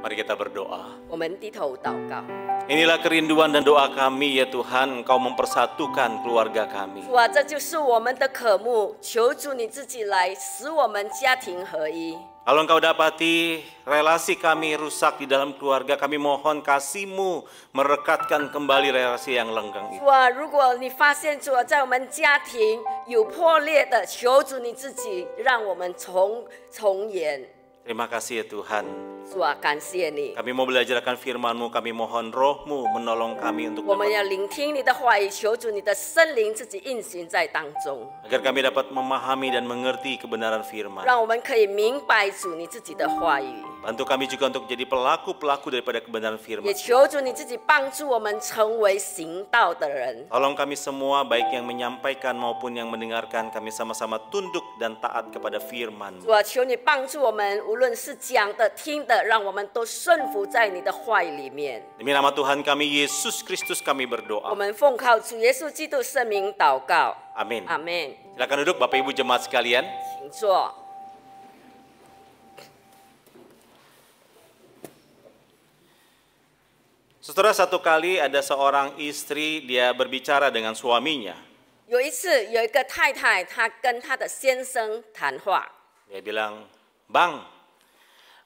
Mari kita berdoa. 我们低头祷告。 Inilah kerinduan dan doa kami ya Tuhan, Engkau mempersatukan keluarga kami. 主啊，这就是我们的渴慕，求主你自己来使我们家庭合一。 Kalau Engkau dapati relasi kami rusak di dalam keluarga, kami mohon kasih-Mu merekatkan kembali relasi yang lenggang itu. 主啊，如果你发现主啊，在我们家庭有破裂的，求主你自己让我们重演。 Terima kasih ya Tuhan. 主啊，感谢你， Kami mau belajar akan firman-Mu, kami mohon Roh-Mu menolong kami untuk 我们 dapat, 要聆听你的话语，求主你的圣灵自己运行在当中， agar kami dapat memahami dan mengerti kebenaran firman. 让我们可以明白主你自己的话语， Bantu kami juga untuk jadi pelaku-pelaku daripada kebenaran 也 firman. 求主你自己帮助我们成为行道的人。 Tolong kami semua, baik yang menyampaikan maupun yang mendengarkan, kami sama-sama tunduk dan taat kepada firman-Mu. 主啊，求你帮助我们，无论是讲的、听的，让我们都顺服在你的话语里面。 Demi nama Tuhan kami Yesus Kristus kami 我 berdoa. 们奉靠主耶稣基督圣名祷告， Amin. 阿门。 Silakan duduk Bapak Ibu jemaat sekalian. 请坐。 Saudara, satu kali ada seorang istri, dia berbicara dengan suaminya. 有一次，有一个太太，她跟她的先生谈话， Dia bilang, "Bang,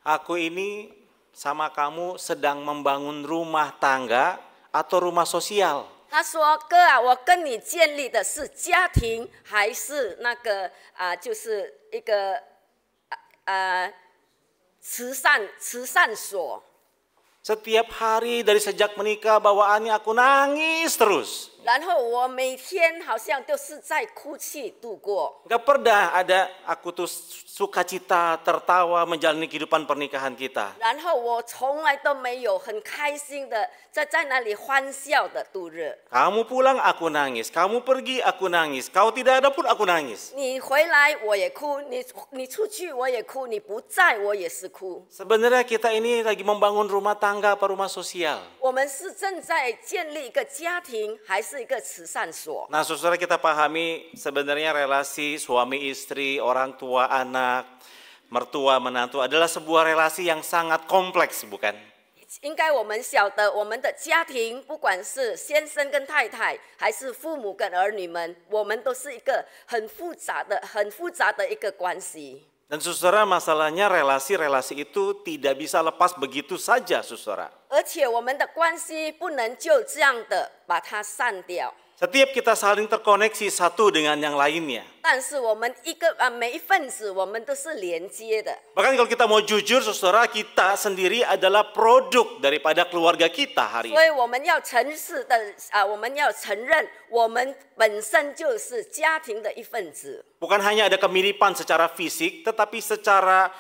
aku ini sama kamu sedang membangun rumah tangga atau rumah sosial?" 她说：“哥啊，我跟你建立的是家庭，还是那个就是一个慈善所？” Setiap hari dari sejak menikah bawaannya aku nangis terus. 然后我每天好像都是在哭泣度过。 Gak pernah ada aku tuh sukacita, tertawa menjalani kehidupan pernikahan kita. 然后我从来都没有很开心的在那里欢笑的度日。 Kamu pulang aku nangis, kamu pergi aku nangis, kau tidak ada pun aku nangis. 你回来我也哭，你出去我也哭，你不在我也是哭。 Sebenarnya kita ini lagi membangun rumah tangga apa rumah sosial. 我们是正在建立一个家庭，还是一个慈善所？ Nah, saudara, kita pahami sebenarnya relasi suami istri, orang tua anak, mertua menantu adalah sebuah relasi yang sangat kompleks, bukan? 应该我们晓得，我们的家庭，不管是先生跟太太，还是父母跟儿女们，我们都是一个很复杂的一个关系。 Dan saudara, masalahnya relasi-relasi itu tidak bisa lepas begitu saja, saudara. 而且我们的关系不能就这样的把它散掉。 Setiap kita saling terkoneksi satu dengan yang lainnya. 但是我们每一份子，我们都是连接的。 Bahkan kalau kita mau jujur, saudara, kita sendiri adalah produk daripada keluarga kita hari 所 ini. 以我们要诚实的我们要承认，我们本身就是家庭的一份子。 Bukan hanya ada kemiripan secara fisik, tetapi secara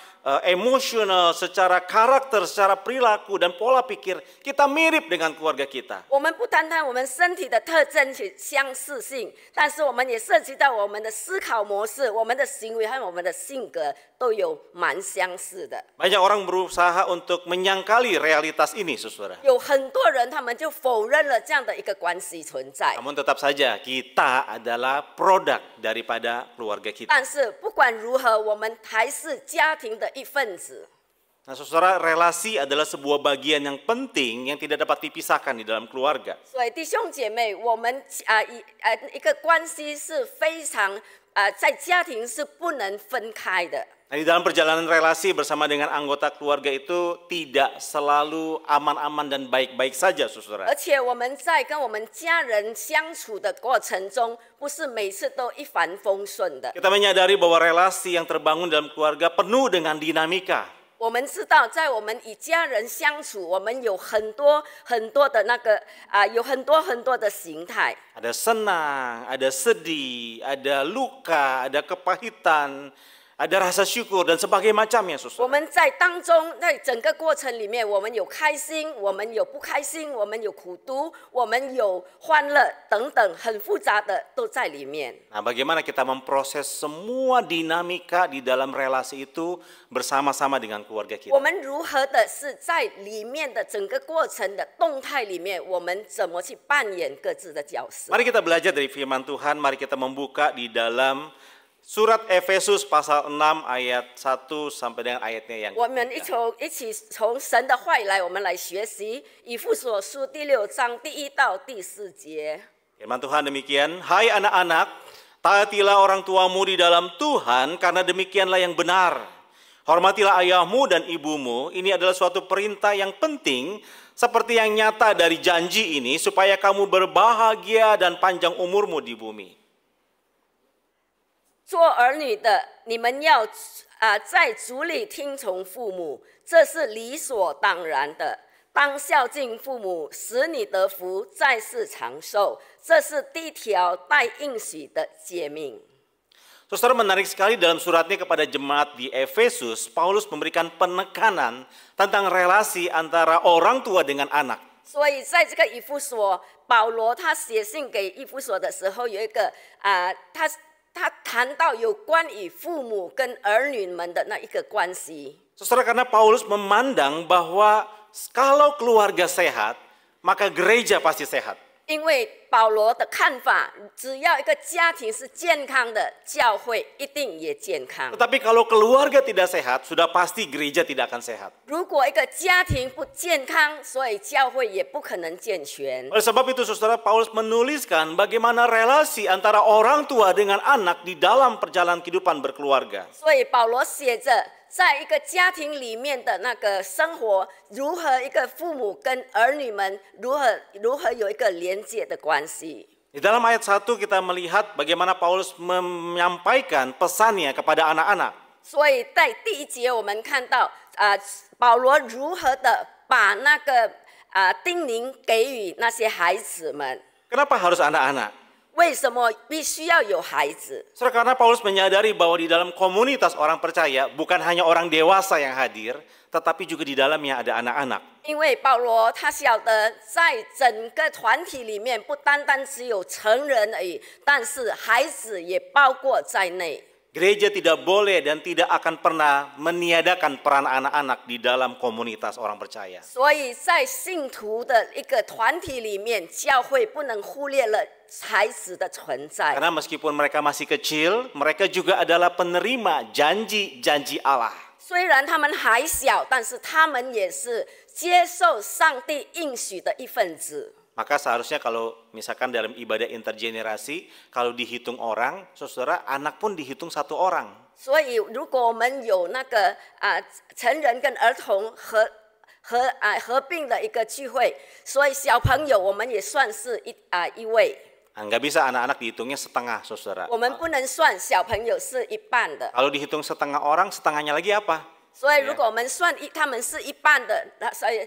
emosional, secara karakter, secara perilaku dan pola pikir kita mirip dengan keluarga kita. 我们不单单我们身体的特征相似性，但是我们也涉及到我们的思考模式、我们的行为和我们的性格都有蛮相似的。 Banyak orang berusaha untuk menyangkali realitas ini, saudara. 有很多人他们就否认了这样的一个关系存在。 Namun tetap saja kita adalah produk daripada keluarga kita. 但是不管如何，我们还是家庭的一份子。 Nah, saudara, relasi adalah sebuah bagian yang penting yang tidak dapat dipisahkan di dalam keluarga. 所以弟兄姐妹，我们一个关系是非常在家庭是不能分开的。 Nah, di dalam perjalanan relasi bersama dengan anggota keluarga itu tidak selalu aman-aman dan baik-baik saja, saudara. 而且我们在跟我们家人相处的过程中，不是每次都一帆风顺的。 Kita menyadari bahwa relasi yang terbangun dalam keluarga penuh dengan dinamika. 我们知道，在我们与家人相处，我们有很多的那个有很多的形态。 Ada senang, ada sedih, ada luka, ada kepahitan, ada rasa syukur dan sebagainya macamnya, 我 saudara. 们在当中，在整个过程里面，我们有开心，我们有不开心，我们有苦毒，我们有欢乐等等，很复杂的都在里面。 Nah, bagaimana kita memproses semua dinamika di dalam relasi itu bersama-sama dengan keluarga 我 kita. 们如何的是在里面的整个过程的动态里面，我们怎么去扮演各自的角色？ Mari kita belajar dari firman Tuhan, mari kita membuka di dalam Surat Efesus pasal 6 ayat 1 sampai dengan ayatnya yang 我们 ketiga. 一起从神的话语来，我们来学习以弗所书第6章第1到第4节。 Firman Tuhan demikian, hai anak-anak, taatilah orang tuamu di dalam Tuhan karena demikianlah yang benar. Hormatilah ayahmu dan ibumu, ini adalah suatu perintah yang penting seperti yang nyata dari janji ini supaya kamu berbahagia dan panjang umurmu di bumi. 做儿女的，你们要在主里听从父母，这是理所当然的。当孝敬父母，使你得福，在世长寿，这是第一条带应许的诫命。 Saudara, menarik sekali dalam suratnya kepada jemaat di Efesus, Paulus memberikan penekanan tentang relasi antara orang tua dengan anak. 所以在这个以弗所，保罗他写信给以弗所的时候，有一个他谈到有关于父母跟儿女们的那一个关系。 Saudara, karena Paulus memandang bahwa kalau keluarga sehat, maka gereja pasti sehat. 因为保罗的看法，只要一个家庭是健康的，教会一定也健康。 Tetapi kalau keluarga tidak sehat, sudah pasti gereja tidak akan sehat. 如果一个家庭不健康，所以教会也不可能健全。 Oleh sebab itu, saudara, Paulus menuliskan bagaimana relasi antara orang tua dengan anak di dalam perjalanan kehidupan berkeluarga. 所以保罗写着，在一个家庭里面的那个生活，如何一个父母跟儿女们如何有一个连接的关系。 Di dalam ayat 1 kita melihat bagaimana Paulus menyampaikan pesannya kepada anak-anak. 所以在第1节我们看到保罗如何的把那个叮咛给予那些孩子们。 Kenapa harus anak-anak? 为什么必须要有孩子？ Saudara, karena Paulus menyadari bahwa di dalam komunitas orang percaya bukan hanya orang dewasa yang hadir, tetapi juga di dalamnya ada anak-anak. 因为保罗他晓得，在整个团体里面，不单单只有成人而已，但是孩子也包括在内。 Gereja tidak boleh dan tidak akan pernah meniadakan peran anak-anak di dalam komunitas orang percaya. 所以在信徒的一个团体里面，教会不能忽略了孩子的存在。 Karena meskipun mereka masih kecil, mereka juga adalah penerima janji-janji Allah. 虽然他们还小，但是他们也是接受上帝应许的一份子。 Maka seharusnya kalau misalkan dalam ibadah intergenerasi, kalau dihitung orang, saudara, anak pun dihitung satu orang. 所以，如果我们有那个成人跟儿童合并的一个聚会，所以小朋友我们也算是一位。 Nggak bisa anak-anak dihitungnya setengah, saudara. 我们不能算小朋友是一半的。 Kalau dihitung setengah orang, setengahnya lagi apa? 所以，如果我们算他们是一半的，那所以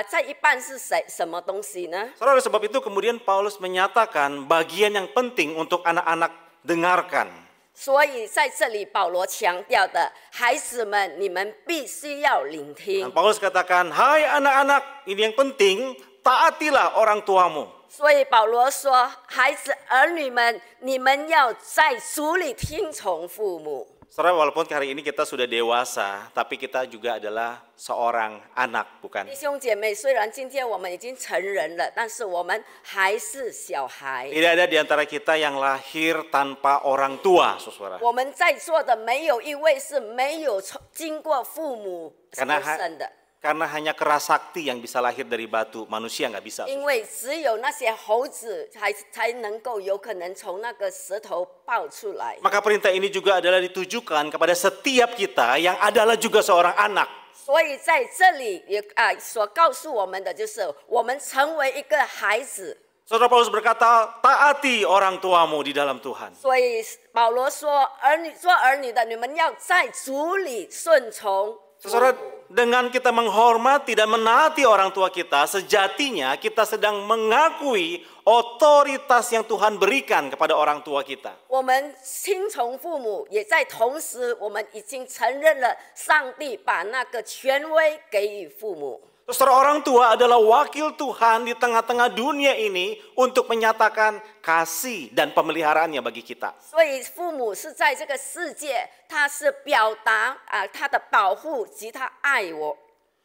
在一半是什么东西呢？ Saudara, oleh sebab itu kemudian Paulus menyatakan bagian yang penting untuk anak-anak dengarkan. 所以在这里，保罗强调的，孩子们，你们必须要聆 Dan 听。 Paulus katakan, hai anak-anak, ini yang penting, taatilah orang tuamu. 所以保罗说：“孩子儿女们，你们要在主里听从父母。” Saudara, walaupun hari ini kita sudah dewasa, tapi kita juga adalah seorang anak, bukan? 弟兄姐妹，虽然今天我们已经成人了，但是我们还是小孩。 Tidak ada di antara kita yang lahir tanpa orang tua, saudara. 我们在座的没有一位是没有经过父母出生的。 Karena hanya keras sakti yang bisa lahir dari batu, manusia nggak bisa. 因为只有那些猴子才能够有可能从那个石头爆出来。 Maka perintah ini juga adalah ditujukan kepada setiap kita yang adalah juga seorang anak. 所以在这里也所告诉我们的就是，我们成为一个孩子。 Saudara Paulus berkata, taati orang tuamu di dalam Tuhan. 所以保罗说，做儿女的，你们要在主里顺从。 Saudara, dengan kita menghormati dan menaati orang tua kita, sejatinya kita sedang mengakui otoritas yang Tuhan berikan kepada orang tua kita. 我们听从父母，也在同时，我们已经承认了上帝把那个权威给予父母。 Saudara, orang tua adalah wakil Tuhan di tengah-tengah dunia ini untuk menyatakan kasih dan pemeliharaannya bagi kita. 所以父母是在这个世界，他是表达他的保护及他爱我。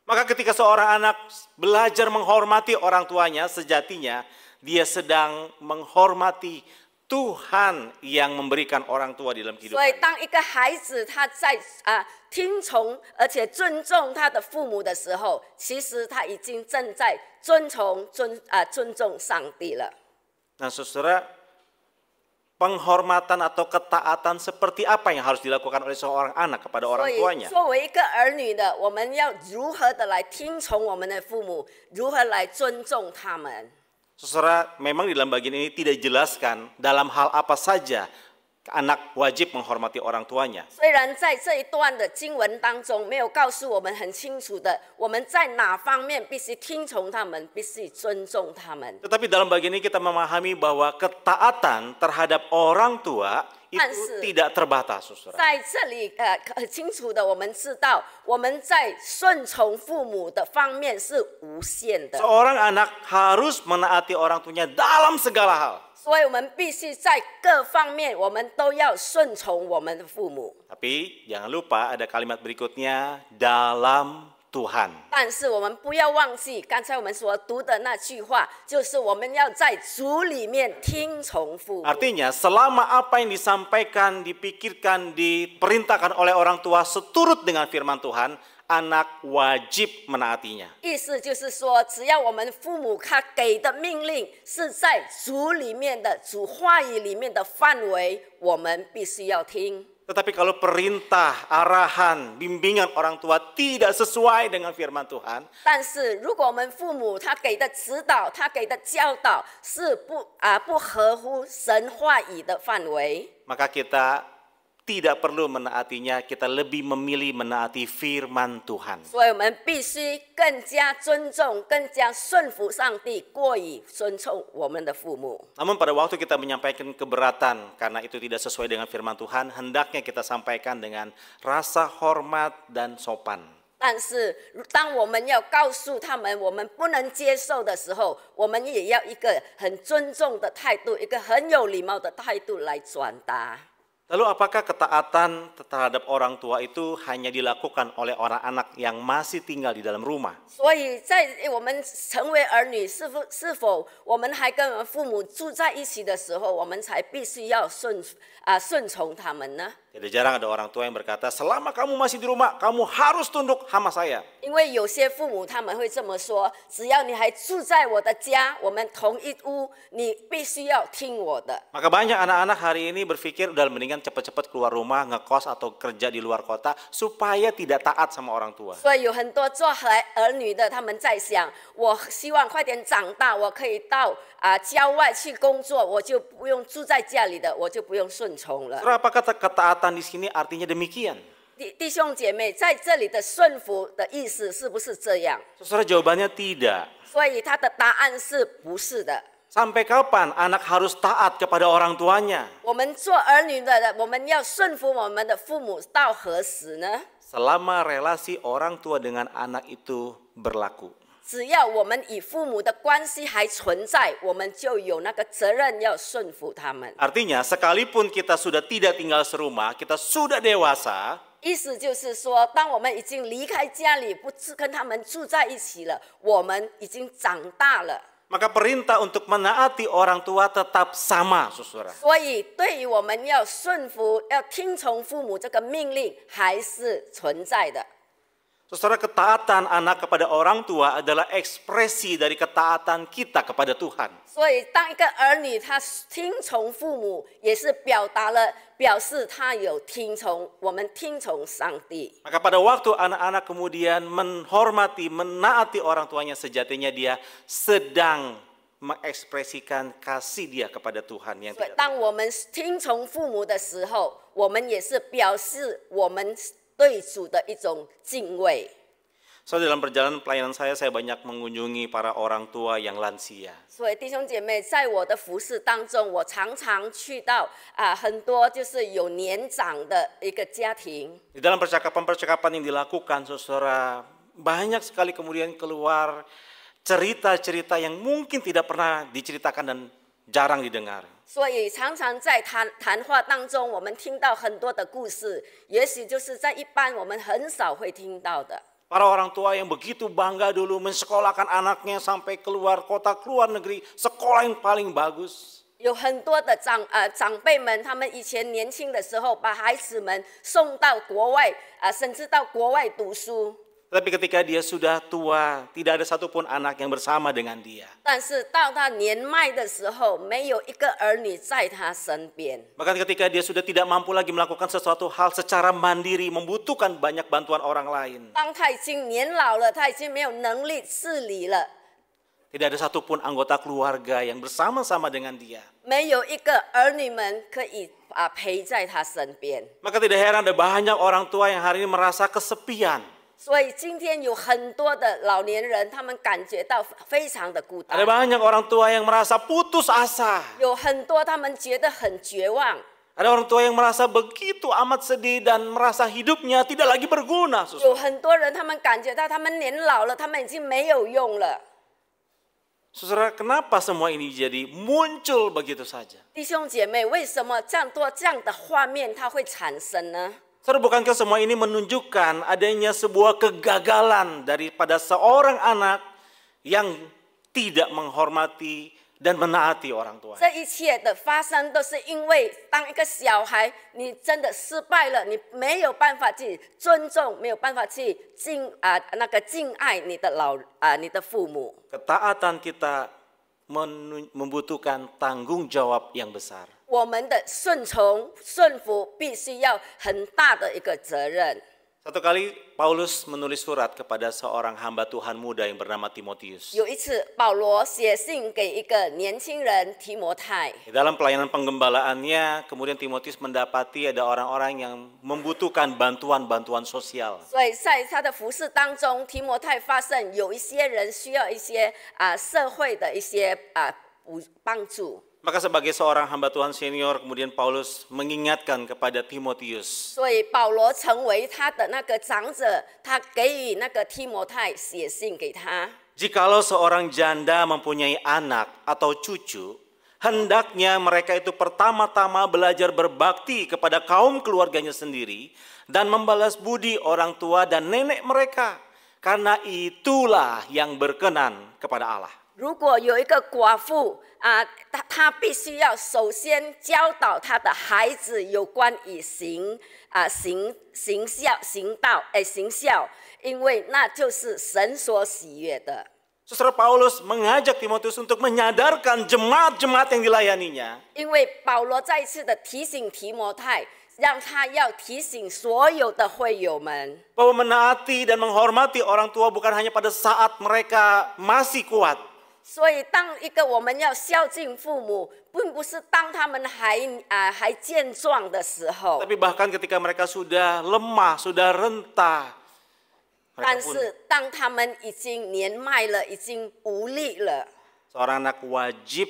Maka ketika seorang anak belajar menghormati orang tuanya, sejatinya dia sedang menghormati Tuhan yang memberikan orang tua di dalam 所以， kehidupan. 当一个孩子他在听从而且尊重他的父母的时候，其实他已经正在尊重上帝了。 Nah, saudara, penghormatan atau ketaatan seperti apa yang harus dilakukan oleh seorang anak kepada 所 orang 以， tuanya? 作为一个儿女的，我们要如何的来听从我们的父母，如何来尊重他们？ Saudara, memang di dalam bagian ini tidak dijelaskan dalam hal apa saja anak wajib menghormati orang tuanya. 虽然在这一段的经文当中没有告诉我们很清楚的，我们在哪方面必须听从他们，必须尊重他们。 Tetapi dalam bagian ini kita memahami bahwa ketaatan terhadap orang tua itu tidak terbatas, saudara. 在这里很清楚的，我们知道我们在顺从父母的方面是无限的， Seorang anak harus menaati orang tuanya dalam segala hal. 所以我们必须在各方面我们都要顺从我们的父母。 Tapi jangan lupa ada kalimat berikutnya, dalam Tuhan. 但是我们不要忘记刚才我们所读的那句话，就是我们要在主里面听从父母。 Artinya selama apa yang disampaikan, dipikirkan, diperintahkan oleh orang tua seturut dengan firman Tuhan, anak wajib menaatinya. 意思就是说，只要我们父母他给的命令是在主里面的主话语里面的范围，我们必须要听。 Tetapi kalau perintah, arahan, bimbingan orang tua tidak sesuai dengan firman Tuhan, 但是如果我们父母他给的指导，他给的教导是不合乎神话语的范围， maka kita tidak perlu menaatinya, kita lebih memilih menaati firman Tuhan. 所以我们必须更加尊重、更加顺服上帝，过于尊重我们的父母。 Namun pada waktu kita menyampaikan keberatan karena itu tidak sesuai dengan firman Tuhan, hendaknya kita sampaikan dengan rasa hormat dan sopan. 但是，当我们要告诉他们我们不能接受的时候，我们也要一个很尊重的态度，一个很有礼貌的态度来转达。 Lalu apakah ketaatan terhadap orang tua itu hanya dilakukan oleh orang anak yang masih tinggal di dalam rumah? 所以在我们成为儿女，是否我们还跟我们父母住在一起的时候，我们才必须要顺从他们呢？ Tidak jarang ada orang tua yang berkata, selama kamu masih di rumah, kamu harus tunduk sama saya. 因为有些父母他们会这么说：只要你还住在我的家，我们同一屋，你必须要听我的。 Maka banyak anak-anak hari ini berpikir udah mendingan cepat-cepat keluar rumah, ngekos atau kerja di luar kota supaya tidak taat sama orang tua. 所以有很多做儿女的，他们在想：我希望快点长大，我可以到郊外去工作，我就不用住在家里的，我就不用顺从了。 Saudara, apakah ketaatan di sini artinya demikian? 弟兄姐妹，在这里的顺服的意思是不是这样？ Saudara, jawabannya tidak. 所以他的答案是不是的？ Sampai kapan anak harus taat kepada orang tuanya? 我们做儿女的，我们要顺服我们的父母到何时呢？ Selama relasi orang tua dengan anak itu berlaku. 只要我们与父母的关系还存在，我们就有那个责任要顺服他们。 Artinya, sekalipun kita sudah tidak tinggal serumah, kita sudah dewasa, 意思就是说，当我们已经离开家里，不跟他们住在一起了，我们已经长大了。 maka perintah untuk menaati orang tua tetap sama, saudara. 所以，对于我们要顺服、要听从父母这个命令，还是存在的。 Saudara, ketaatan anak kepada orang tua adalah ekspresi dari ketaatan kita kepada Tuhan. 所以，当一个儿女他听从父母，也是表示他有我们听从上帝。 Maka pada waktu anak-anak kemudian menghormati, menaati orang tuanya, sejatinya dia sedang mengekspresikan kasih dia kepada Tuhan yang 所以 tidak. 当我们听从父母的时候，我们也是表示我们对主的一种敬畏。 So, dalam perjalanan pelayanan saya banyak mengunjungi para orang tua yang lansia. 所以弟兄姐妹，在我的服事当中，我常常去到很多就是有年长的一个家庭。 Di dalam percakapan-percakapan yang dilakukan, saudara, banyak sekali kemudian keluar cerita-cerita yang mungkin tidak pernah diceritakan dan jarang didengar. 所以常常在谈话当中，我们听到很多的故事，也许就是在一般我们很少会听到的。 Para orang tua yang begitu bangga dulu mensekolahkan anaknya sampai keluar kota, keluar negeri, sekolah yang paling bagus. 有很多的长辈们，他们以前年轻的时候，把孩子们送到国外甚至到国外读书。 Tapi ketika dia sudah tua, tidak ada satupun anak yang bersama dengan dia. 但是到他年迈的时候，没有一个儿女在他身边。 Bahkan ketika dia sudah tidak mampu lagi melakukan sesuatu hal secara mandiri, membutuhkan banyak bantuan orang lain. 当他已经年老了，他已经没有能力自理了， Tidak ada satupun anggota keluarga yang bersama-sama dengan dia. 没有一个儿女们可以陪在他身边。 Maka tidak heran ada banyak orang tua yang hari ini merasa kesepian. 所以今天有很多的老年人，他们感觉到非常的孤单 Ada。banyak orang tua yang merasa putus asa. 有很多他们觉得很绝望。 Ada orang tua yang merasa begitu amat sedih dan merasa hidupnya tidak lagi berguna. 有很多人，他们感觉到他们年老了，他们已经没有用了。 Saudara, kenapa semua ini jadi muncul begitu saja? 弟兄姐妹，为什么这样的画面它会产生呢？ Saudara, bukankah semua ini menunjukkan adanya sebuah kegagalan daripada seorang anak yang tidak menghormati dan menaati orang tua? 这一切的发生都是因为，当一个小孩你真的失败了，你没有办法去尊重，没有办法去敬爱你的父母。 Ketaatan kita membutuhkan tanggung jawab yang besar. 我们的顺服必须要很大的一个责任。 Satu kali Paulus menulis surat kepada seorang hamba Tuhan muda yang bernama Timotius. 有一次，保罗写信给一个年轻人提摩太。 Di dalam pelayanan penggembalaannya, kemudian Timotius mendapati ada orang-orang yang membutuhkan bantuan-bantuan sosial. 所以在他的服事当中，提摩太发现有一些人需要一些社会的一些帮助。 Maka sebagai seorang hamba Tuhan senior, kemudian Paulus mengingatkan kepada Timotius. 所以保罗成为他的那个长者，他给予那个提摩太写信给他。 Jikalau seorang janda mempunyai anak atau cucu, hendaknya mereka itu pertama-tama belajar berbakti kepada kaum keluarganya sendiri dan membalas budi orang tua dan nenek mereka, karena itulah yang berkenan kepada Allah. 如果有一个寡妇她必须要首先教导她的孩子有关于行孝，因为那就是神所喜悦的。 Saudara, Paulus mengajak Timotius untuk menyadarkan jemaat-jemaat yang dilayaninya. 因为保罗再一次的提醒提摩太，让他要提醒所有的会友们， Bahwa menaati dan menghormati orang tua bukan hanya pada saat mereka masih kuat. 所以当我们要孝敬父母，并不是当他们还健壮的时候， Tapi bahkan ketika mereka sudah lemah, sudah renta. 但是当他们已经年迈了，已经无力了， Seorang anak wajib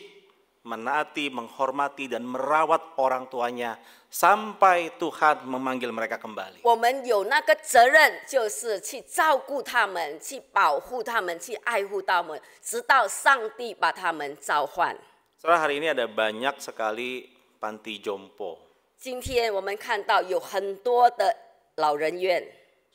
menaati, menghormati, dan merawat orang tuanya sampai Tuhan memanggil mereka kembali. 我们有那个责任，就是去照顾他们，去保护他们，去爱护他们，直到上帝把他们召唤。 Saudara, hari ini ada banyak sekali panti jompo. 今天我们看到有很多的老人院。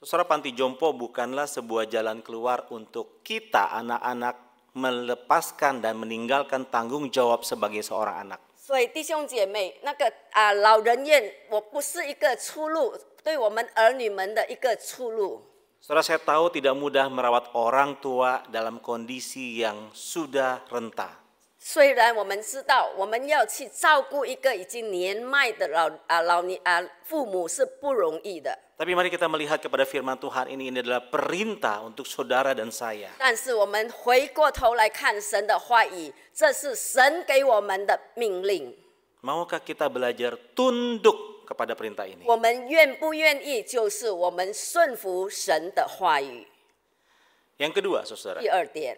Saudara, panti jompo bukanlah sebuah jalan keluar untuk kita anak-anak melepaskan dan meninggalkan tanggung jawab sebagai seorang anak. 所以弟兄姐妹，那个老人院，我不是一个出路，对我们儿女们的一个出路。 Saudara, saya tahu tidak mudah merawat orang tua dalam kondisi yang sudah renta. 虽然我们知道，我们要去照顾一个已经年迈的父母是不容易的。 Tapi mari kita melihat kepada firman Tuhan ini adalah perintah untuk saudara dan saya. 但是我们回过头来看神的话语，这是神给我们的命令。 Maukah kita belajar tunduk kepada perintah ini? 我们愿不愿意，就是我们顺服神的话语。 Yang kedua, saudara, 第二点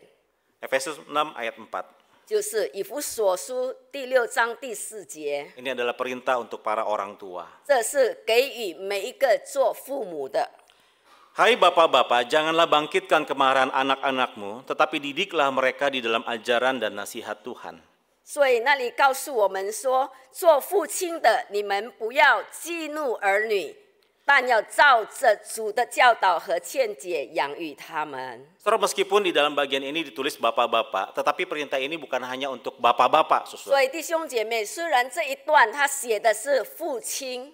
Efesus 6 ayat 4. 就是以弗所书第6章第4节， Ini adalah perintah untuk para orang tua. 这是给予每一个做父母的。 Hai bapak-bapak, janganlah bangkitkan kemarahan anak-anakmu, tetapi didiklah mereka di dalam ajaran dan nasihat Tuhan. 所以那里告诉我们说，做父亲的，你们不要激怒儿女，但要照着主的教导和劝解养育他们。 Saudara, meskipun di dalam bagian ini ditulis bapak-bapak, tetapi perintah ini bukan hanya untuk bapak-bapak, 所 saudara. 以弟兄姐妹，虽然这一段他写的是父亲，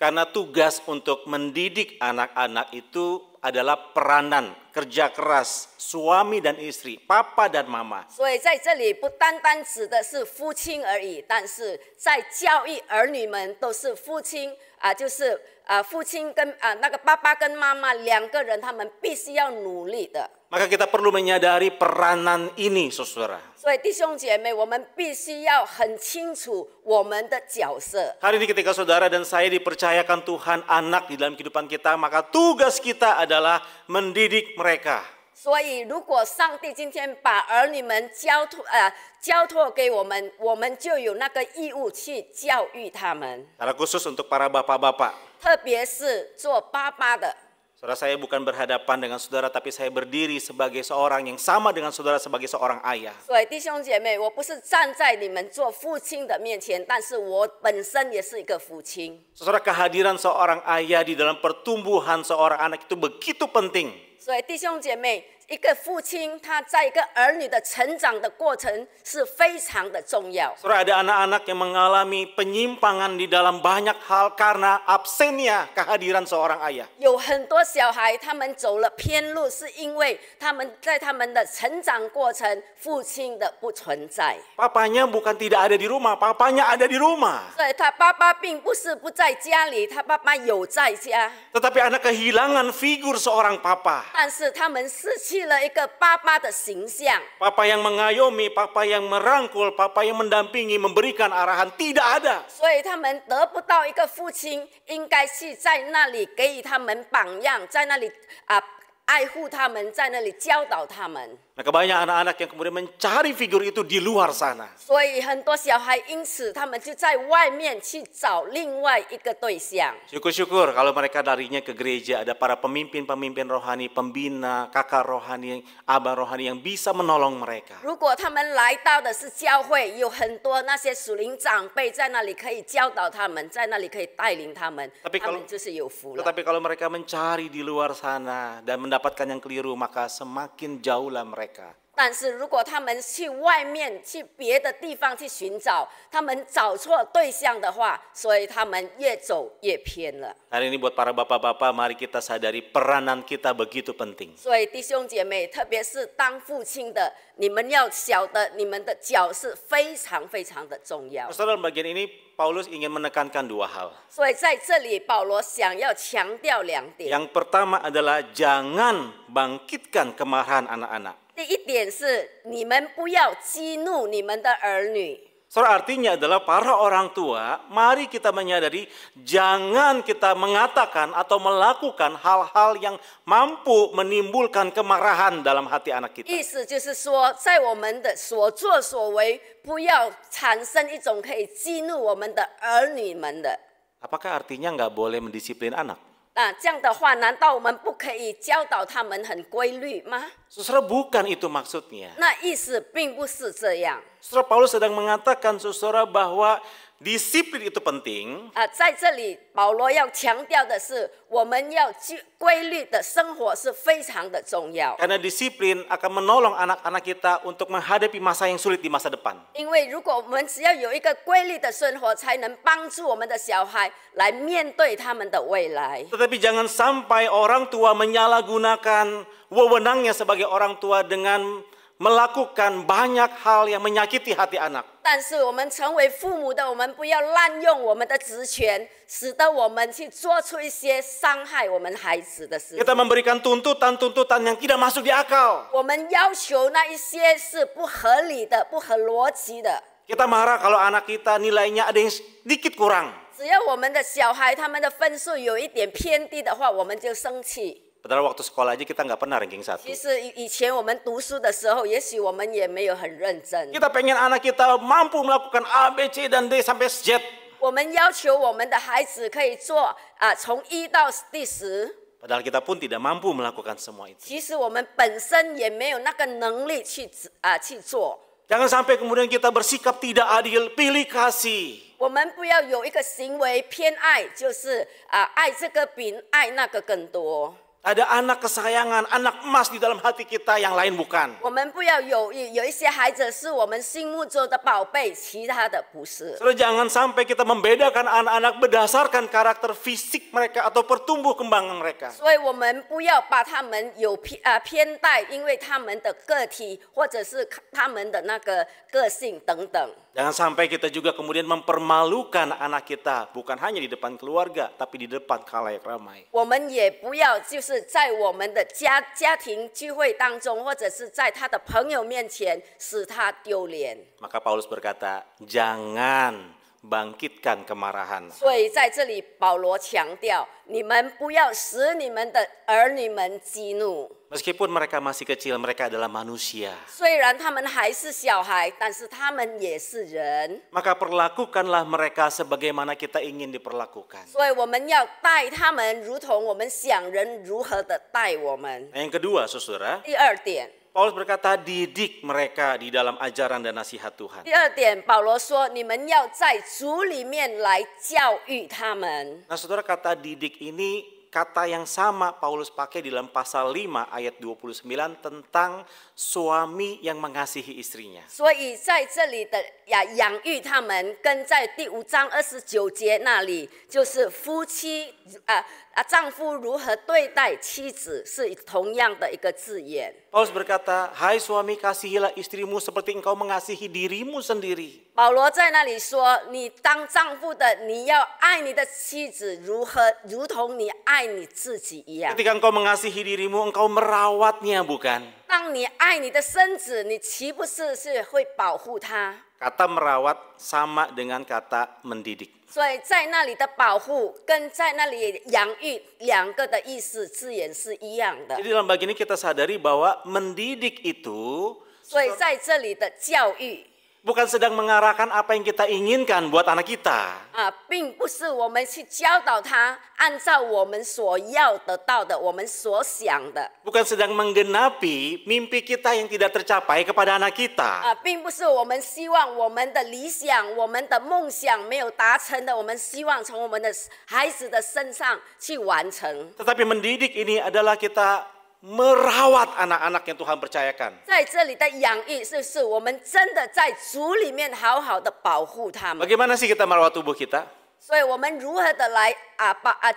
Karena tugas untuk mendidik anak-anak itu adalah peranan kerja keras suami dan istri, papa dan mama. 所以在这里不单单指的是父亲而已，但是在教育儿女们都是父亲就是父亲跟那个爸爸跟妈妈两个人，他们必须要努力的。 Maka kita perlu menyadari peranan ini, saudara. 所以弟兄姐妹，我们必须要很清楚我们的角色。 Hari ini ketika saudara dan saya dipercayakan Tuhan anak di dalam kehidupan kita, maka tugas kita adalah mendidik mereka. 所以，如果上帝今天把儿女们交托给我们，我们就有那个义务去教育他们， Secara khusus untuk para bapak-bapak. 特别是做爸爸的。 Saudara, saya bukan berhadapan dengan saudara, tapi saya berdiri sebagai seorang yang sama dengan saudara sebagai seorang ayah. 所以弟兄姐妹，我不是站在你们做父亲的面前，但是我本身也是一个父亲。 Saudara, kehadiran seorang ayah di dalam pertumbuhan seorang anak itu begitu penting. 所以弟兄姐妹，一个父亲他在一个儿女的成长的过程是非常的重要。 Saudara, ada anak-anak yang mengalami penyimpangan di dalam banyak hal karena absennya kehadiran seorang ayah. 有很多小孩他们走了偏路，是因为他们在他们的成长过程，父亲的不存在。 Papanya bukan tidak ada di rumah, papanya ada di rumah. 所以他爸爸并不是不在家里，他爸爸有在家， Tetapi anak kehilangan figur seorang papa. 但是他们失去了一个爸爸的形象。 Papa yang mengayomi, papa yang merangkul, papa yang mendampingi, memberikan arahan, tidak ada. 所以他们得不到一个父亲应该是在那里给予他们榜样，在那里爱护他们，在那里教导他们。 Maka banyak anak-anak yang kemudian mencari figur itu di luar sana. 所以很多小孩因此他们就在外面去找另外一个对象。 Syukur-syukur kalau mereka larinya ke gereja, ada para pemimpin-pemimpin rohani, pembina, kakak rohani, abang rohani yang bisa menolong mereka. 如果他们来到的是教会，有很多那些属灵长辈在那里可以教导他们，在那里可以带领他们， Tapi 他 kalau 们就是有福了。 Tetapi kalau mereka mencari di luar sana dan mendapatkan yang keliru, maka semakin jauhlah mereka. 但是如果他们去外面、去别的地方去寻找，他们找错对象的话，所以他们越走越偏了。 Hari ini buat para bapak-bapak, mari kita sadari peranan kita begitu penting. 所以弟兄姐妹，特别是当父亲的，你们要晓得你们的角色非常非常的重要。 Saudara, dalam bagian ini Paulus ingin menekankan dua hal. 所以在这里，保罗想要强调两点。 Yang pertama adalah jangan bangkitkan kemarahan anak-anak. 第一点是，你们不要激怒你们的儿女。 Saudara, artinya adalah para orang tua, mari kita menyadari jangan kita mengatakan atau melakukan hal-hal yang mampu menimbulkan kemarahan dalam hati anak kita. 意思就是说，在我们的所作所为，不要产生一种可以激怒我们的儿女们的。 Apakah artinya nggak boleh mendisiplin anak? 那这样的话，难道我们不可以教导他们很规律吗？ Saudara, bukan itu maksudnya. 那意思并不是这样。 Saudara, Paulus sedang mengatakan saudara bahwa disiplin itu penting. 在这里保罗要强调的是，我们要规律的生活是非常的重要。 Karena disiplin akan menolong anak-anak kita untuk menghadapi masa yang sulit di masa depan. 因为如果我们只要有一个规律的生活，才能帮助我们的小孩来面对他们的未来。 Tetapi jangan sampai orang tua menyalahgunakan wewenangnya sebagai orang tua dengan melakukan banyak hal yang menyakiti hati anak. 但是我们成为父母的，我们不要滥用我们的职权，使得我们去做出一些伤害我们孩子的事。 Kita memberikan tuntutan-tuntutan yang tidak masuk di akal. 我们要求那一些是不合理的、不合逻辑的。 Kita marah kalau anak kita nilainya ada yang sedikit kurang. 只要我们的小孩他们的分数有一点偏低的话，我们就生气。 Padahal waktu sekolah aja kita nggak pernah ranking 1. 其实以前我们读书的时候，也许我们也没有很认真。 Kita pengen anak kita mampu melakukan A, B, C, dan D sampai Z. 我们要求我们的孩子可以做从1到第10。 Padahal kita pun tidak mampu melakukan semua itu. 其实我们本身也没有那个能力去做。Jangan sampai kemudian kita bersikap tidak adil, pilih kasih. 我们不要有一个行为偏爱，就是爱这个比爱那个更多。 Ada anak kesayangan, anak emas di dalam hati kita, yang lain bukan. 我们不要有一些孩子是我们心目中的宝贝，其他的不是。 Saudara, jangan sampai kita membedakan anak-anak berdasarkan karakter fisik mereka atau pertumbuh kembangan mereka. 所以我们不要把他们有偏待，因为他们的个体或者是他们的那个个性等等。 Jangan sampai kita juga kemudian mempermalukan anak kita, bukan hanya di depan keluarga, tapi di depan khalayak ramai. 我们也不要就是在我们的家庭聚会当中，或者是在他的朋友面前使他丢脸。 Maka Paulus berkata, jangan bangkitkan kemarahan. 所以在这里保罗强调，你们不要使你们的儿女们激怒。 Meskipun mereka masih kecil, mereka adalah manusia. 虽然他们还是小孩，但是他们也是人。 Maka perlakukanlah mereka sebagaimana kita ingin diperlakukan. 所以我们要待他们如同我们想人如何的待我们。 Yang kedua, saudara, 第二点， Paulus berkata, didik mereka di dalam ajaran dan nasihat Tuhan. 第二点，保罗说，你们要在主里面来教育他们。 Nah, saudara, kata didik ini kata yang sama Paulus pakai di dalam pasal 5 ayat 29 tentang suami yang mengasihi istrinya. 所以在这里的养育他们，跟在第5章29节那里，就是夫妻丈夫如何对待妻子，是同样的一个字眼。 Paulus berkata, hai suami, kasihilah istrimu seperti engkau mengasihi dirimu sendiri. 保罗在那里说：“你当丈夫的，你要爱你的妻子，如同你爱你自己一样。 Ketika engkau mengasihi dirimu, engkau merawatnya, bukan? 当你爱你的身子，你岂不是会保护它？ Kata merawat sama dengan kata mendidik. 所以在那里的保护跟在那里养育两个的意思字眼是一样的。 Jadi dalam bagian ini kita sadari bahwa mendidik itu 所以在这里的教育 bukan sedang mengarahkan apa yang kita inginkan buat anak kita. 并不是我们去教导他按照我们所要得到的，我们所想的。 Bukan sedang menggenapi mimpi kita yang tidak tercapai kepada anak kita. 并不是我们希望我们的理想、我们的梦想没有达成的，我们希望从我们的孩子的身上去完成。 Tetapi mendidik ini adalah kita merawat anak-anak yang Tuhan percayakan. 在这里的养育，是我们真的在主里面好好的保护他们。 Bagaimana sih kita merawat tubuh kita? 所以我们如何的来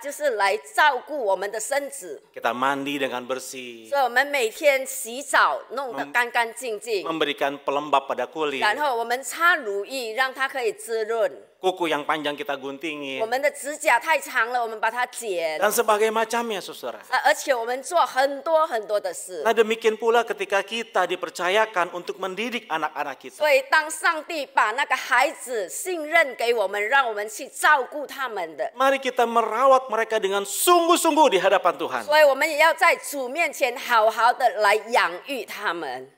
就是来照顾我们的身子。 Kita mandi dengan bersih, 所以我们每天洗澡弄得干干净净， memberikan pelembab pada kulit, 然后我们擦乳液让它可以滋润。 kuku yang panjang kita 我 guntingin, 们的指甲太长了，我们把它剪。 dan sebagainya macamnya, saudara. 而且我们做很多很多的事。 Nah, demikian pula ketika kita dipercayakan untuk mendidik anak-anak kita. 所以当上帝把那个孩子信任给我们，让我们去照顾他们的， Mari kita merawat mereka dengan sungguh-sungguh di hadapan Tuhan. 所以我们也要在主面前好好的来养育他们。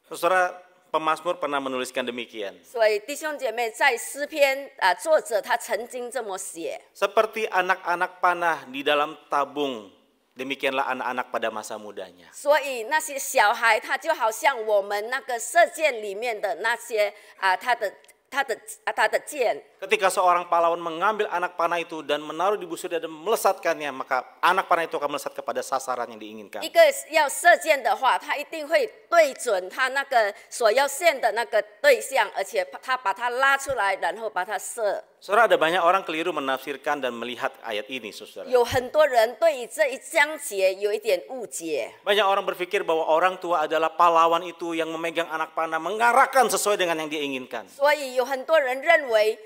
Saudara, pemazmur pernah menuliskan demikian. 所以弟兄姐妹，在诗篇作者他曾经这么写： Seperti anak-anak panah di dalam tabung, demikianlah anak-anak pada masa mudanya. 所以那些小孩，他就好像我们那个射箭里面的那些他的箭。 Ketika seorang pahlawan mengambil anak panah itu dan menaruh di busur dan melesatkannya, maka anak panah itu akan melesat kepada sasaran yang diinginkan. 一个要射箭的话，他一定会对准他那个所要射的那个对象，而且他把它拉出来，然后把它射。 Saudara, ada banyak orang keliru menafsirkan dan melihat ayat ini, saudara. 有很多人对于这一章节有一点误解。 Banyak orang berpikir bahwa orang tua adalah pahlawan itu yang memegang anak panah, mengarahkan sesuai dengan yang dia inginkan. 所以有很多人认为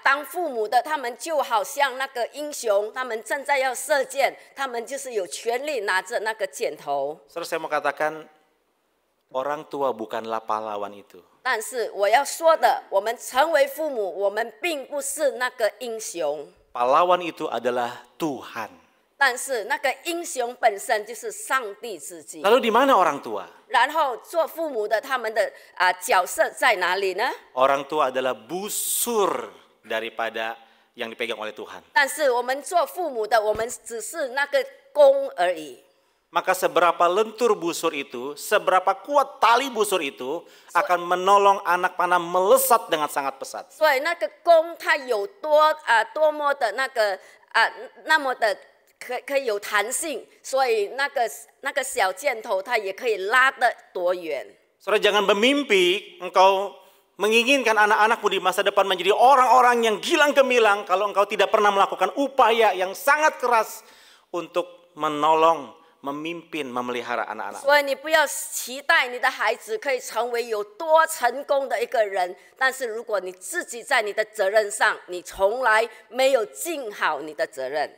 当父母的他们就好像那个英雄，他们正在要射箭，他们就是有权利拿着那个箭头。 Saudara, saya mau katakan, orang tua bukanlah pahlawan itu. 但是我要说的，我们成为父母，我们并不是那个英雄， Pahlawan itu adalah Tuhan. 但是那个英雄本身就是上帝自己。 Lalu di mana orang tua? 然后做父母的他们的角色在哪里呢？ Orang tua adalah busur daripada yang dipegang oleh Tuhan. 但是我们做父母的，我们只是那个弓而已。maka seberapa lentur busur itu, seberapa kuat tali busur itu akan menolong anak panah melesat dengan sangat pesat. 所以那个弓它有多么的那么的可以有弹性，所以那个小箭头它也可以拉得多远。 Saudara, jangan bermimpi engkau menginginkan anak-anakmu di masa depan menjadi orang-orang yang gilang gemilang kalau engkau tidak pernah melakukan upaya yang sangat keras untuk menolong, memimpin, memelihara anak-anak. 所以你不要期待你的孩子可以成为有多成功的一个人，但是如果你自己在你的责任上，你从来没有尽好你的责任。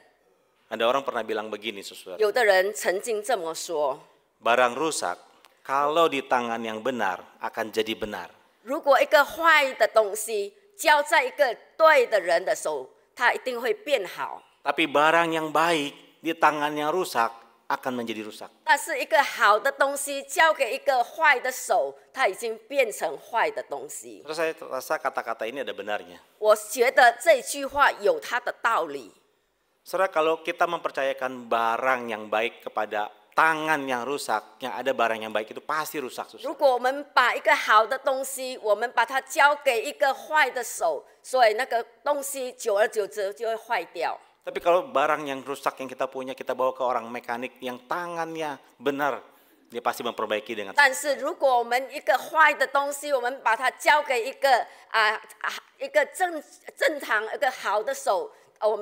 Ada orang pernah bilang begini, saudara. 有的人曾经这么说： Barang rusak, kalau di tangan yang benar akan jadi benar. 如果一个坏的东西交在一个对的人的手，它一定会变好。 Tapi barang yang baik di tangan yang rusak akan menjadi rusak. 但是一个好的东西交给一个坏的手，它已经变成坏的东西。 Terus saya rasa kata-kata ini ada benarnya. 我觉得这句话有它的道理。 Saudara, kalau kita mempercayakan barang yang baik kepada tangan yang rusak, yang ada barang yang baik itu pasti rusak. 如果我们把一个好的东西，我们把它交给一个坏的手，所以那个东西久而久之就会坏掉。 Tapi kalau barang yang rusak yang kita punya, kita bawa ke orang mekanik yang tangannya benar, dia pasti memperbaiki dengan. 但是如果我们一个坏的东西，我们把它交给一个正常一个好的手，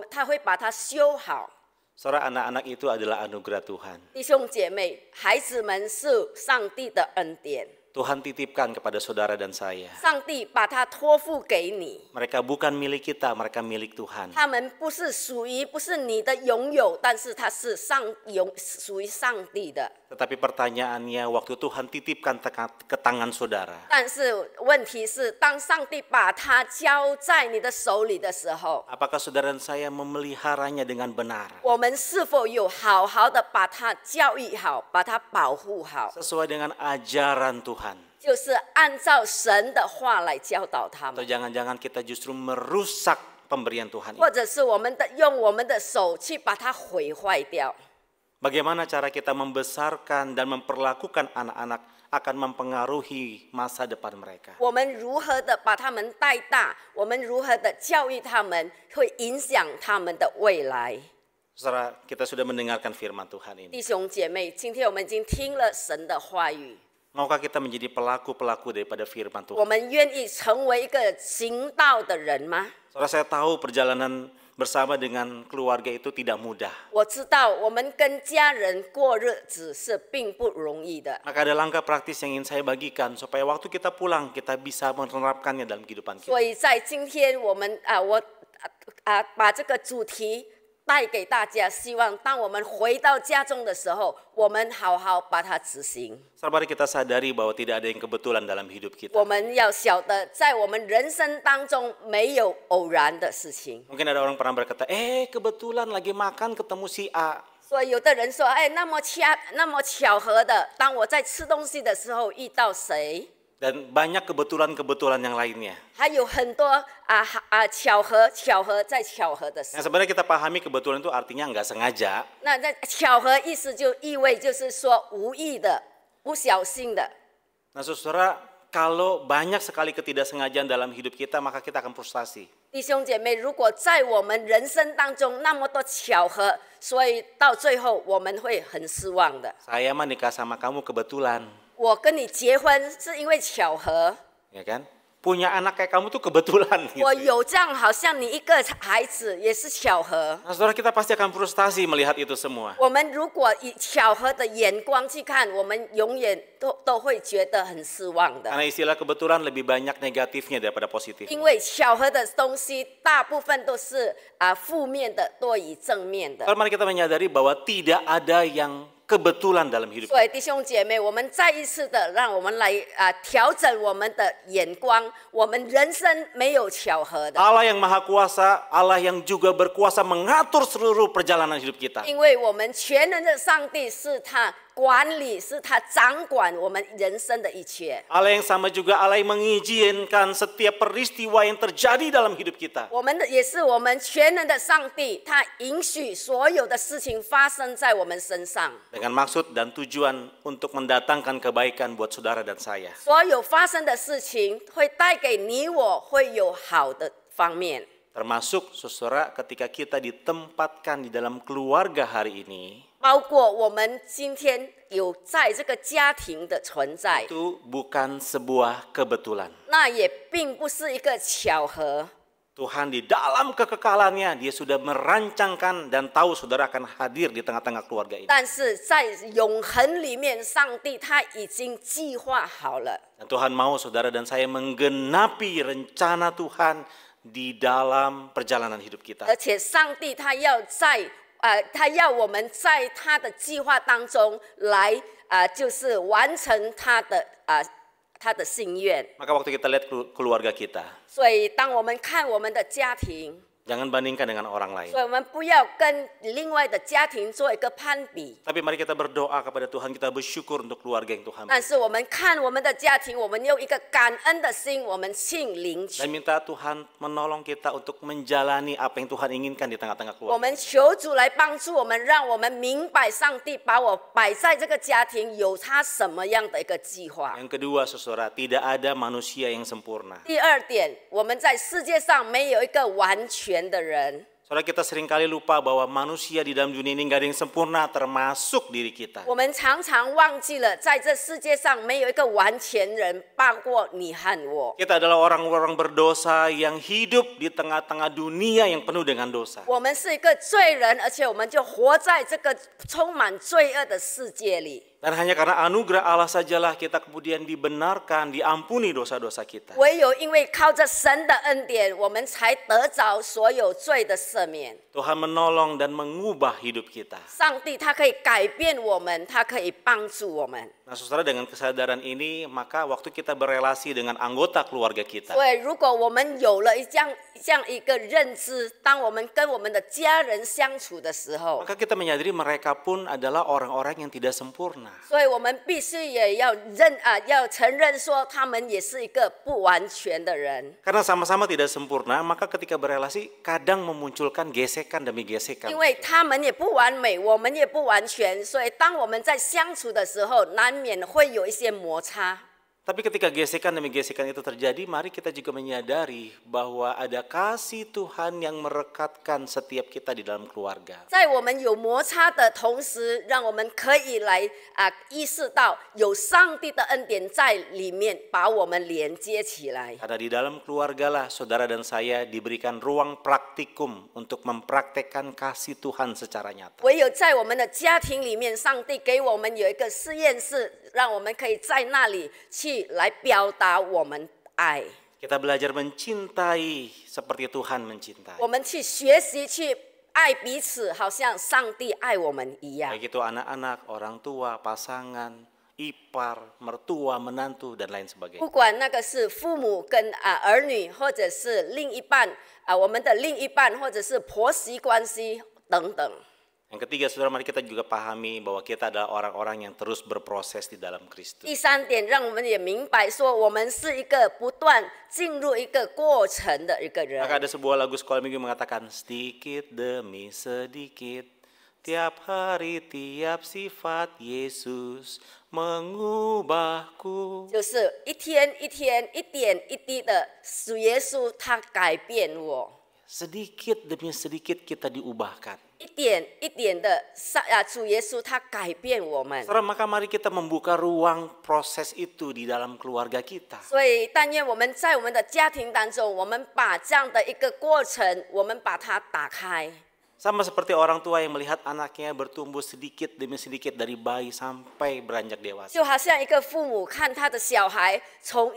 他会把它修好。 Saudara, anak-anak itu adalah anugerah Tuhan. 弟兄姐妹，孩子们是上帝的恩典， Tuhan titipkan kepada saudara dan saya. 上帝把它托付给你。 Mereka bukan milik kita, mereka milik Tuhan. 他们不是你的拥有，但是它是属于上帝的。 Tetapi pertanyaannya, waktu Tuhan titipkan ke tangan saudara, 但是问题是，当上帝把它交在你的手里的时候， apakah saudara dan saya memeliharanya dengan benar? 我们是否有好好的把它教育好，把它保护好， Sesuai dengan ajaran Tuhan. 就是按照神的话来教导他 Atau 们， jangan-jangan kita justru merusak pemberian Tuhan 或 itu. 者是用我们的手去把它毁坏掉。 Bagaimana cara kita membesarkan dan memperlakukan anak-anak akan mempengaruhi masa depan mereka. 我们如何的把他们带大，我们如何的教育他们，会影响他们的未来。 Saudara, kita sudah mendengarkan firman Tuhan ini. 弟兄姐妹，今天我们已经听了神的话语， Maukah kita menjadi pelaku-pelaku daripada firman 我 Tuhan? 们愿意成为一个行道的人吗？ Saudara, saya tahu perjalanan bersama dengan keluarga itu tidak mudah. 我知道我们跟家人过日子是并不容易的， Maka ada langkah praktis yang ingin saya bagikan supaya waktu kita pulang kita bisa menerapkannya dalam kehidupan kita. 所以在今天我们把这个主题带给大家，希望当我们回到家中的时候，我们好好把它执行。 Saudara, mari kita sadari bahwa tidak ada yang kebetulan dalam hidup kita. 我们要晓得，在我们人生当中没有偶然的事情。 Mungkin ada orang pernah berkata, kebetulan lagi makan ketemu si A. 所以有的人说，那么巧合的，当我在吃东西的时候遇到谁， Dan banyak kebetulan-kebetulan yang lainnya. 还有很多巧合再巧合的事。 Yang sebenarnya kita pahami kebetulan itu artinya nggak sengaja. 那巧合意思就意味就是说无意的、不小心的。 Nah, saudara, kalau banyak sekali ketidaksengajaan dalam hidup kita, maka kita akan frustasi. 弟兄姐妹，如果在我们人生当中那么多巧合，所以到最后我们会很失望的。 Saya mah nikah sama kamu kebetulan, 我跟你结婚是因为巧合， ya kan? Punya anak kayak kamu tuh kebetulan. 我 Gitu. 有这样好像你一个孩子也是巧合。 Nah, saudara, kita pasti akan frustasi melihat itu semua. 我们如果以巧合的眼光去看，我们永远都会觉得很失望的。 Karena istilah kebetulan lebih banyak negatifnya daripada 因 positifnya. 为巧合的东西大部分都是负面的多于正面的。 Kalau mari kita menyadari bahwa tidak ada yang kebetulan dalam hidup. 所以弟兄姐妹，我们再一次的让我们来调整我们的眼光，我们人生没有巧合的， Allah yang maha kuasa, Allah yang juga berkuasa mengatur seluruh perjalanan hidup kita. 因为我们全能的上帝是他管理，是他掌管我们人生的一切。 Allah yang sama juga Allah yang mengizinkan setiap peristiwa yang terjadi dalam hidup kita. 我们的也是我们全能的上帝，他允许所有的事情发生在我们身上。 Dengan maksud dan tujuan untuk mendatangkan kebaikan buat saudara dan saya. 所有发生的事情会带给你我会有好的方面。 Termasuk saudara ketika kita ditempatkan di dalam keluarga hari ini. 包括我们今天有在这个家庭的存在， Itu bukan sebuah kebetulan. 那也并不是一个巧合。 Tuhan di dalam kekekalannya dia sudah merancangkan dan tahu saudara akan hadir di tengah-tengah keluarga ini. 但是在永恒里面，上帝他已经计划好了。 Dan Tuhan mau saudara dan saya menggenapi rencana Tuhan di dalam perjalanan hidup kita. 而且上帝他要我们在他的计划当中来就是完成他的心愿。 Maka waktu kita lihat keluarga kita, 所以当我们看我们的家庭， jangan bandingkan dengan orang lain. 所以我们不要跟另外的家庭做一个攀比。 Tapi mari kita berdoa kepada Tuhan, kita bersyukur untuk keluarga yang Tuhan 但 beri. 是我们看我们的家庭，我们用一个感恩的心，我们去领取 Dan。minta Tuhan menolong kita untuk menjalani apa yang Tuhan inginkan di tengah-tengah 我 keluarga. 们求主来帮助我们，让我们明白上帝把我摆在这个家庭有他什么样的一个计划。 Yang kedua, saudara, tidak ada manusia yang sempurna. 第二点，我们在世界上没有一个完全的人。 Saudara, kita seringkali lupa bahwa manusia di dalam dunia ini nggak ada yang sempurna, termasuk diri kita. 我们常常忘记了，在这世界上没有一个完全人，包括你和我。 Kita adalah orang-orang berdosa yang hidup di tengah-tengah dunia yang penuh dengan dosa. 我们是一个罪人，而且我们就活在这个充满罪恶的世界里。 Dan hanya karena anugerah Allah sajalah kita kemudian dibenarkan, diampuni dosa-dosa kita. 唯有因为靠着神的恩典，我们才得着所有罪的赦免。 Tuhan menolong dan mengubah hidup kita. 上帝他可以改变我们，他可以帮助我们。 Nah, saudara, dengan kesadaran ini, maka waktu kita berelasi dengan anggota keluarga kita, 所以，如果我们有了这样一个认知，当我们跟我们的家人相处的时候， maka kita menyadari mereka pun adalah orang-orang yang tidak sempurna. 所以我们必须也要要承认说，他们也是一个不完全的人。 Karena sama-sama tidak sempurna, maka ketika berelasi kadang memunculkan gesekan demi gesekan. 因为他们也不完美，我们也不完全，所以当我们在相处的时候，难免会有一些摩擦。 Tapi ketika gesekan demi gesekan itu terjadi, mari kita juga menyadari bahwa ada kasih Tuhan yang merekatkan setiap kita di dalam keluarga. 在我们有摩擦的同时，让我们可以来意识到有上帝的恩典在里面，把我们连接起来。 Karena di dalam keluarga lah saudara dan saya diberikan ruang praktikum untuk mempraktekkan kasih Tuhan secara nyata. 唯有在我们的家庭里面，上帝给我们有一个实验室，让我们可以在那里去来表达我们爱。 Kita belajar mencintai seperti Tuhan mencintai. 我们去学习去爱彼此，好像上帝爱我们一样。 Baik itu anak-anak, orang tua, pasangan, ipar, mertua, menantu, dan lain sebagainya. 不管那个是父母跟儿女，或者是另一半我们的另一半，或者是婆媳关系等等。 Yang ketiga, saudara, mari kita juga pahami bahwa kita adalah orang-orang yang terus berproses di dalam Kristus. 第三点，让我们也明白说，我们是一个不断进入一个过程的一个人。 Maka ada sebuah lagu sekolah minggu mengatakan, sedikit demi sedikit, tiap hari tiap sifat Yesus mengubahku. 就是一天一天、一点一滴的，主耶稣他改变我， Sedikit demi sedikit kita diubahkan. 一点一点的主耶稣他改变我们。 Saudara, maka mari kita membuka ruang proses itu di dalam keluarga kita. 所以，但愿我们在我们的家庭当中，我们把这样的一个过程，我们把它打开。 Sama seperti orang tua yang melihat anaknya bertumbuh sedikit demi sedikit dari bayi sampai beranjak dewasa. 就好像一个父母看他的小孩从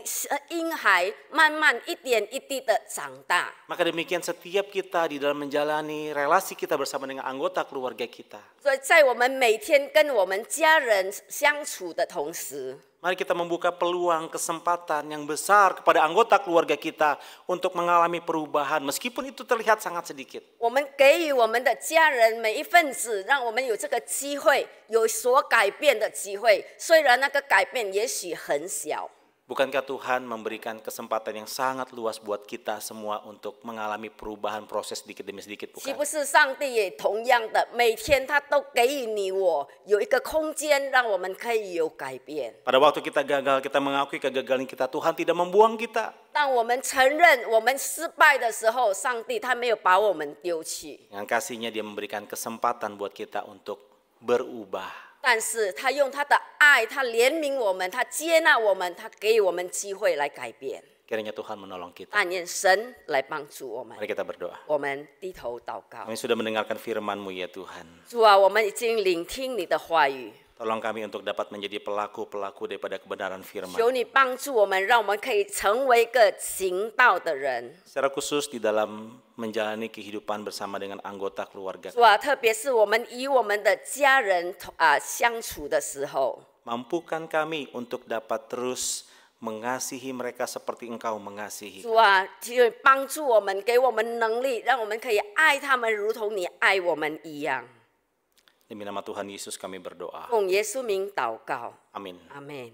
婴孩慢慢一点一滴的长大。 Maka demikian setiap kita di dalam menjalani relasi kita bersama dengan anggota keluarga kita. 所以在我们每天跟我们家人相处的同时， Mari kita membuka peluang kesempatan yang besar kepada anggota keluarga kita untuk mengalami perubahan meskipun itu terlihat sangat sedikit. 我们给予我们的家人每一份子，让我们有这个机会，有所改变的机会。虽然那个改变也许很小。 Bukankah Tuhan memberikan kesempatan yang sangat luas buat kita semua untuk mengalami perubahan proses sedikit demi sedikit, 岂 bukan? 不是上帝也同样的，每天他都给予你我有一个空间，让我们可以有改变。 Pada waktu kita gagal, kita mengakui kegagalan kita, Tuhan tidak membuang kita. 当我们承认我们失败的时候，上帝他没有把我们丢弃， Dengan kasih-Nya Dia memberikan kesempatan buat kita untuk berubah. 但是他用他的爱，他怜悯我们，他接纳我们，他给予我们机会来改变。 Kiranya Tuhan menolong kita. 但愿神来帮助我们。 Mari kita berdoa. 我们低头祷告。 Kami sudah mendengarkan firman-Mu ya Tuhan. 主啊，我们已经聆听你的话语， Tolong kami untuk dapat menjadi pelaku-pelaku daripada kebenaran firman. 求你帮助我们，让我们可以成为一个行道的人。 Secara khusus di dalam menjalani kehidupan bersama dengan anggota keluarga. 主啊，特别是我们与我们的家人相处的时候， Mampukan kami untuk dapat terus mengasihi mereka seperti Engkau mengasihi. 主啊，就帮助我们，给我们能力，让我们可以爱他们，如同你爱我们一样。 Demi nama Tuhan Yesus kami berdoa. 奉耶稣名祷告， Amin. 阿门。